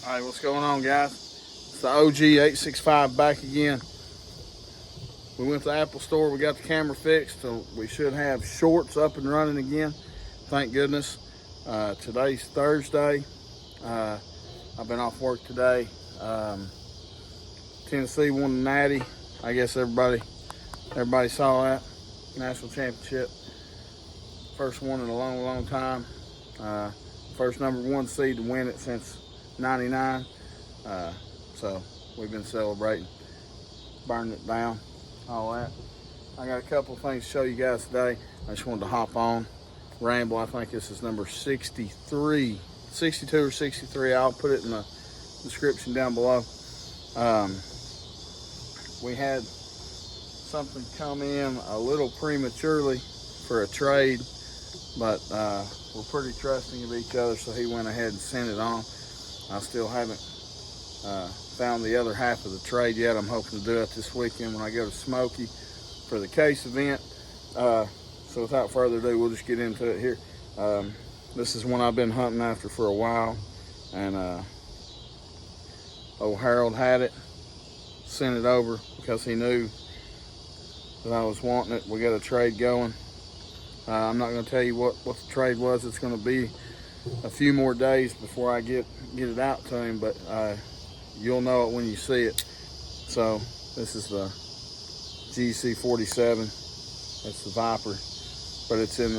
All right, what's going on, guys? It's the OG 865 back again. We went to the Apple store. We got the camera fixed, so we should have shorts up and running again. Thank goodness. Today's Thursday. I've been off work today. Tennessee won the Natty. I guess everybody saw that. National championship. First one in a long time. First number one seed to win it since '99. So we've been celebrating, burning it down, all that. I got a couple of things to show you guys today. I just wanted to hop on Ramble. I think this is number 63, 62 or 63. I'll put it in the description down below. We had something come in a little prematurely for a trade, but we're pretty trusting of each other, so he went ahead and sent it on. I still haven't found the other half of the trade yet. I'm hoping to do it this weekend when I go to Smoky for the case event. So without further ado, we'll just get into it here. This is one I've been hunting after for a while, and old Harold had it, sent it over because he knew that I was wanting it. We got a trade going. I'm not going to tell you what the trade was. It's going to be a few more days before I get it out to him, but you'll know it when you see it. So this is the GC 47. It's the Viper, but it's in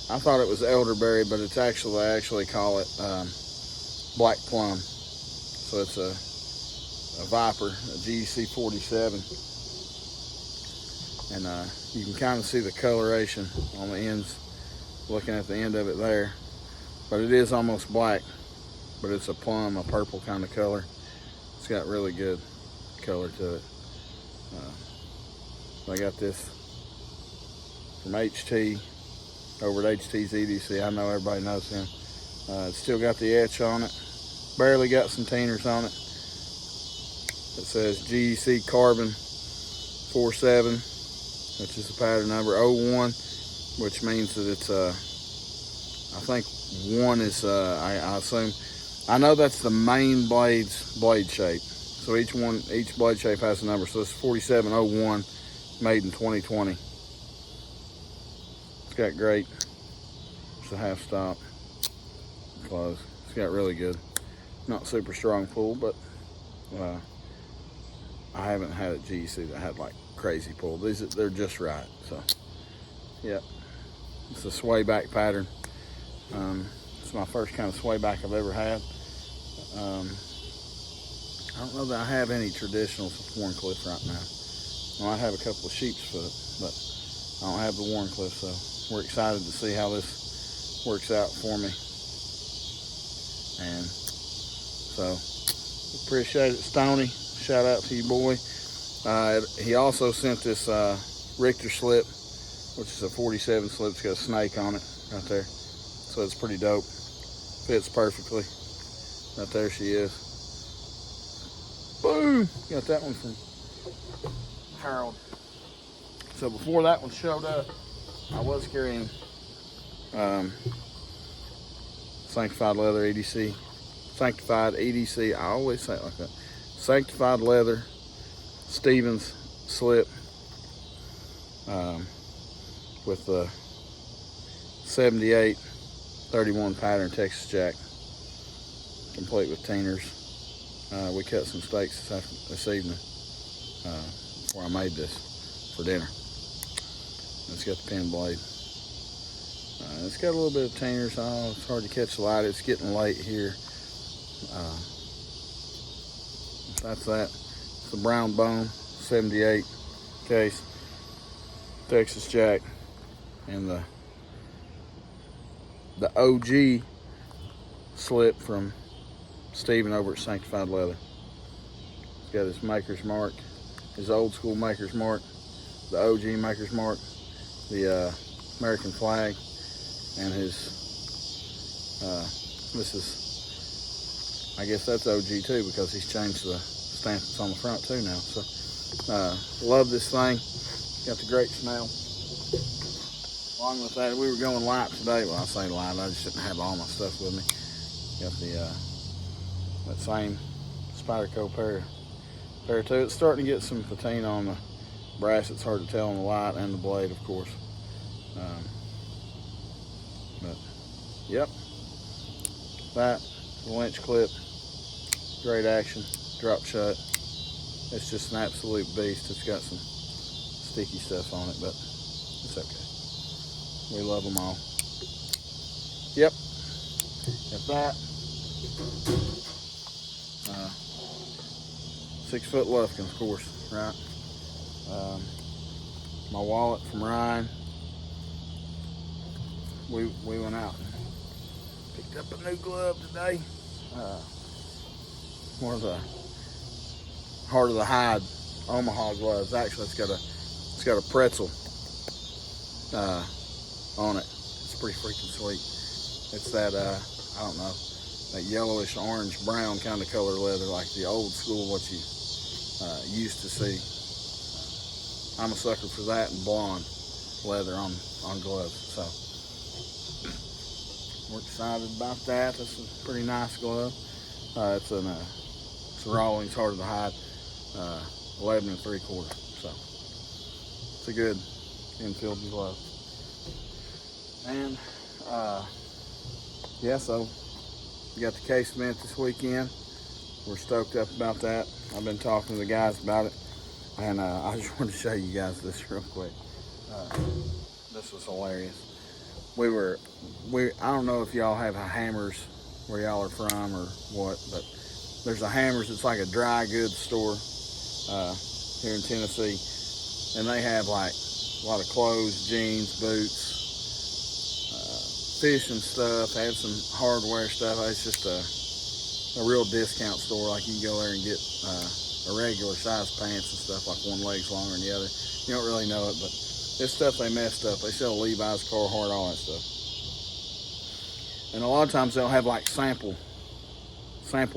I thought it was elderberry, but it's I actually call it black plum. So it's a Viper, a GC 47, and you can kind of see the coloration on the ends, looking at the end of it there. But it is almost black, but it's a plum, a purple kind of color. It's got really good color to it. I got this from HT over at HT's EDC. I know everybody knows him. It's still got the etch on it. Barely got some teeners on it. It says GEC Carbon 47, which is the pattern number 01, which means that it's I think one is I assume, I know that's the main blade's blade shape. So each blade shape has a number. So it's 4701, made in 2020. It's got great. It's a half stop close. It's got really good, not super strong pull, but I haven't had a GEC that had like crazy pull. They're just right. So yep, it's a sway back pattern. It's my first kind of sway back I've ever had. I don't know that I have any traditionals with Warncliffe right now. I might have a couple of sheep's foot, but I don't have the Warncliffe, so we're excited to see how this works out for me. And so appreciate it, Stoney. Shout out to you, boy. He also sent this Richter slip, which is a 47 slip. It's got a snake on it right there. So it's pretty dope. Fits perfectly. Right there she is. Boom! Got that one from Harold. So before that one showed up, I was carrying Sanctified Leather EDC. Sanctified EDC. I always say it like that. Sanctified Leather Stevens slip with the 78 31 pattern Texas Jack, complete with teeners. We cut some steaks this evening before I made this for dinner. It's got the pin blade. It's got a little bit of teeners. Oh, it's hard to catch the light. It's getting late here. That's that. It's the brown bone 78 case Texas Jack, and the OG slip from Steven over at Sanctified Leather. He's got his maker's mark, his old school maker's mark, the OG maker's mark, the American flag, and his this is, I guess that's OG too, because he's changed the stamp that's on the front too now. So love this thing. Got the great smell. Along with that, we were going light today. Well, I say light, I just didn't have all my stuff with me. Got the that same Spyderco pair two. It's starting to get some patina on the brass. It's hard to tell on the light and the blade, of course. But yep, that the winch clip, great action, drop shut. It's just an absolute beast. It's got some sticky stuff on it, but it's okay. We love them all. Yep, at that 6 foot Lufkin, of course, right? My wallet from Ryan. We went out and picked up a new glove today. One of the Heart of the Hide Omaha gloves. Actually, it's got a pretzel on it. It's pretty freaking sweet. It's that I don't know, that yellowish orange brown kind of color leather, like the old school what you used to see. I'm a sucker for that and blonde leather on gloves. So we're excited about that. This is a pretty nice glove. It's a Rawlings Heart of the Hide 11 3/4. So it's a good infield glove. And yeah, so we got the casement this weekend. We're stoked up about that. I've been talking to the guys about it, and I just wanted to show you guys this real quick. This was hilarious. I don't know if y'all have a Hammers where y'all are from or what, but there's a Hammers. It's like a dry goods store here in Tennessee, and they have like a lot of clothes, jeans, boots, fishing stuff. They have some hardware stuff. It's just a real discount store. Like you can go there and get a regular size pants and stuff, like one leg's longer than the other. You don't really know it, but this stuff they messed up. They sell Levi's, Carhartt, all that stuff. And a lot of times they'll have like sample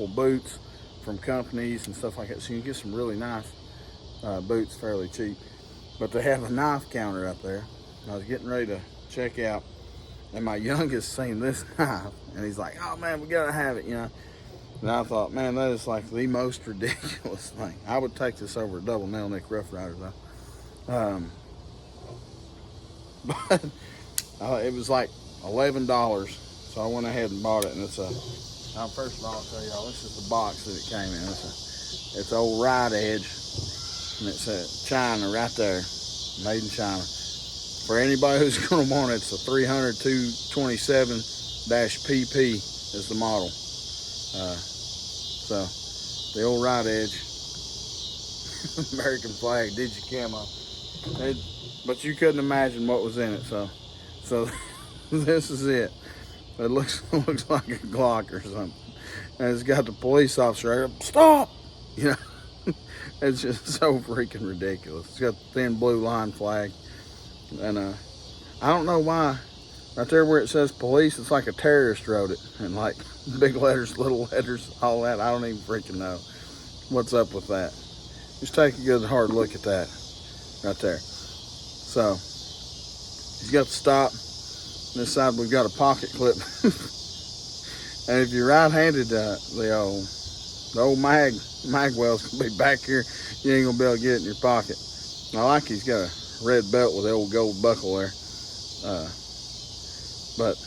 boots from companies and stuff like that. So you can get some really nice boots fairly cheap. But they have a knife counter up there. I was getting ready to check out, and my youngest seen this knife, and he's like, "Oh man, we gotta have it," you know. And I thought, man, that is like the most ridiculous thing. I would take this over a double nail neck Rough Rider though. But it was like $11, so I went ahead and bought it. And it's first of all, I'll tell y'all, this is the box that it came in. It's old Rite Edge, and it's China right there, made in China. For anybody who's gonna want it, it's a 300 227-PP is the model. So the old Rite Edge, American flag, Digicamo. But you couldn't imagine what was in it. So this is it. It looks like a Glock or something, and it's got the police officer right there. Stop! You know, it's just so freaking ridiculous. It's got the thin blue line flag, and I don't know why. Right there where it says police, it's like a terrorist wrote it, and like big letters, little letters, all that. I don't even freaking know what's up with that. Just take a good hard look at that right there. So he's got the stop. On this side we've got a pocket clip. And if you're right-handed, the old mag well's gonna be back here. You ain't gonna be able to get it in your pocket. I like he's got a red belt with the old gold buckle there. But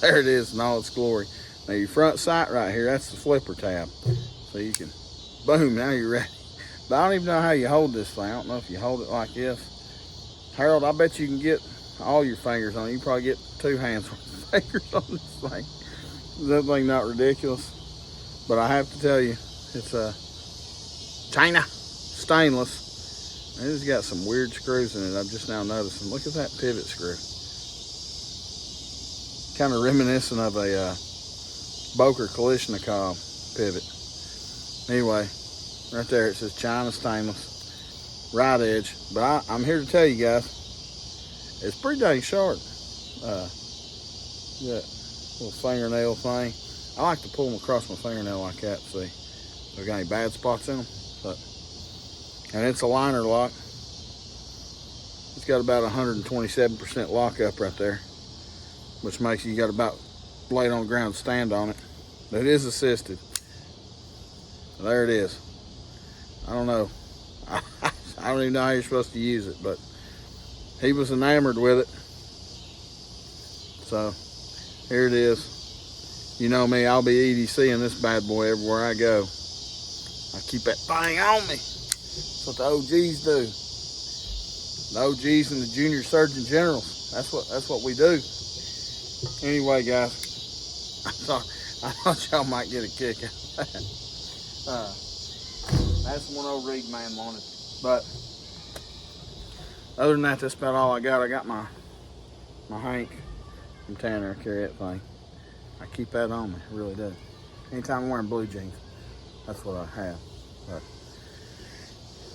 there it is in all its glory. Now your front sight right here, that's the flipper tab. So you can, boom, now you're ready. But I don't even know how you hold this thing. I don't know if you hold it like this. Harold, I bet you can get all your fingers on it. You can probably get 2 hands worth of fingers on this thing. Is that thing not ridiculous? But I have to tell you, it's a China stainless. And it's got some weird screws in it. I'm just now noticing. Look at that pivot screw. Kind of reminiscent of a Boker Kalashnikov pivot. Anyway, right there it says China stainless, Rite Edge. But I'm here to tell you guys, it's pretty dang sharp. That little fingernail thing. I like to pull them across my fingernail like that. See, if there's got any bad spots in them. And it's a liner lock. It's got about 127% lockup right there, which makes you got about laid on the ground stand on it. But it is assisted. There it is. I don't know. I don't even know how you're supposed to use it, but he was enamored with it. So here it is. You know me, I'll be EDCing this bad boy everywhere I go. I keep that thing on me. That's what the OGs do. The OGs and the junior surgeon generals. That's what we do. Anyway, guys, I thought y'all might get a kick out of that. That's one old rig man wanted. But other than that, that's about all I got. I got my Hank from Tanner. I carry that thing. I keep that on me, I really do. Anytime I'm wearing blue jeans, that's what I have. But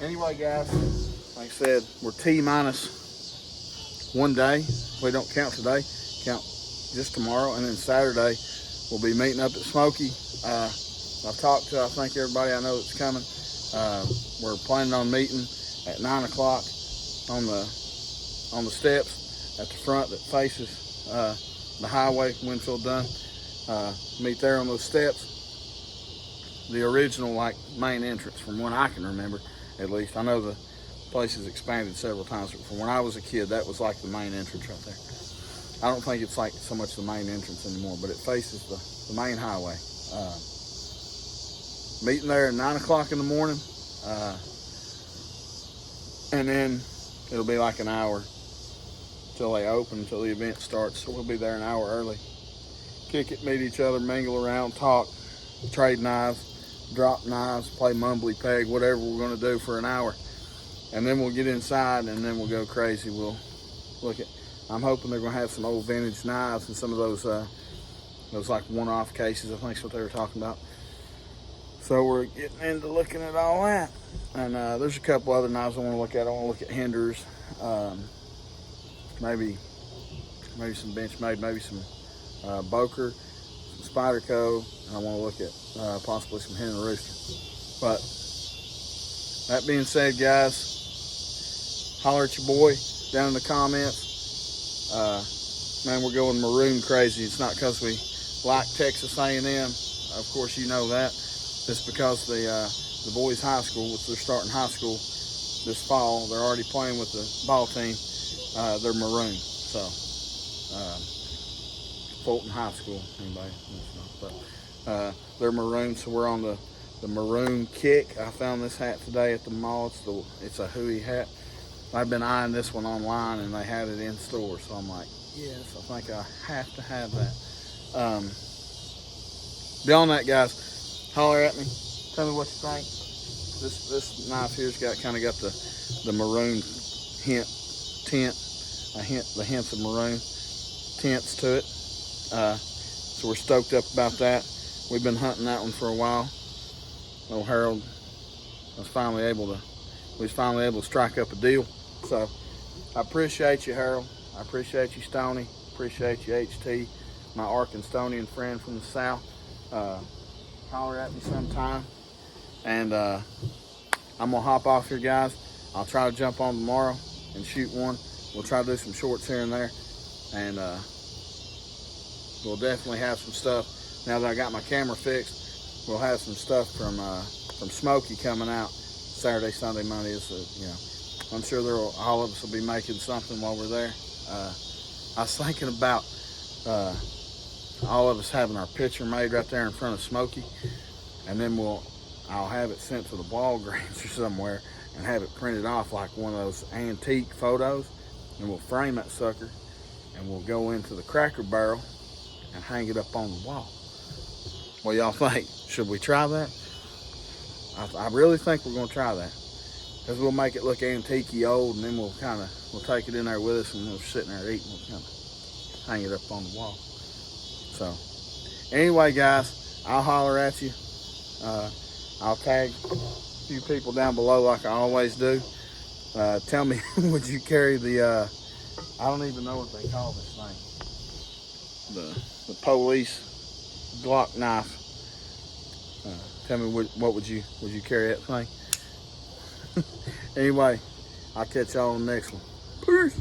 anyway, guys, like I said, we're T-minus 1 day. We don't count today, count just tomorrow, and then Saturday we'll be meeting up at Smoky. I've talked to, I think, everybody I know that's coming. We're planning on meeting at 9 o'clock on the steps at the front that faces the highway, Winfield Dunn. Meet there on those steps. The original, like, main entrance from when I can remember, at least. I know the place has expanded several times, but from when I was a kid, that was like the main entrance right there. I don't think it's like so much the main entrance anymore, but it faces the main highway. Meeting there at 9 o'clock in the morning, and then it'll be like an hour till they open, until the event starts. So we'll be there an hour early. Kick it, meet each other, mingle around, talk, trade knives, drop knives, play mumbly peg, whatever we're going to do for an hour. And then we'll get inside, and then we'll go crazy. We'll look at, I'm hoping they're going to have some old vintage knives and some of those like one-off cases, I think is what they were talking about. So we're getting into looking at all that. And there's a couple other knives I want to look at. I want to look at Hinders, maybe some Benchmade, maybe some Boker, some Spyderco, and I want to look at possibly some Hen and Rooster. But that being said, guys, holler at your boy down in the comments. Man, we're going maroon crazy. It's not because we like Texas A&M. Of course, you know that. It's because the boys' high school, which they're starting high school this fall, they're already playing with the ball team. They're maroon. So, Fulton High School, anybody? But they're maroon, so we're on the maroon kick. I found this hat today at the mall. It's a Huey hat. I've been eyeing this one online, and they had it in store, so I'm like, yes, I think I have to have that. Beyond that, guys, holler at me. Tell me what you think. This knife here's kind of got the maroon tint, the hints of maroon tints to it. So we're stoked up about that. We've been hunting that one for a while. Old Harold was finally able to strike up a deal. So I appreciate you, Harold. I appreciate you, Stoney. Appreciate you, HT, my Arkansonian friend from the south. Holler at me sometime. And I'm gonna hop off here, guys. I'll try to jump on tomorrow and shoot one. We'll try to do some shorts here and there. And we'll definitely have some stuff. Now that I got my camera fixed, we'll have some stuff from Smoky coming out Saturday, Sunday, Monday. I'm sure all of us will be making something while we're there. I was thinking about all of us having our picture made right there in front of Smoky, and then I'll have it sent to the Walgreens or somewhere and have it printed off like one of those antique photos, and we'll frame that sucker, and we'll go into the Cracker Barrel and hang it up on the wall. What y'all think? Should we try that? I really think we're gonna try that, because we'll make it look antique-y old, and then we'll take it in there with us, and we'll sit in there eating. We'll kind of hang it up on the wall. So anyway, guys, I'll holler at you. I'll tag a few people down below like I always do. Tell me, would you carry the I don't even know what they call this thing, the police Glock knife? Tell me what would you carry that thing? Anyway, I'll catch y'all on the next one. Peace.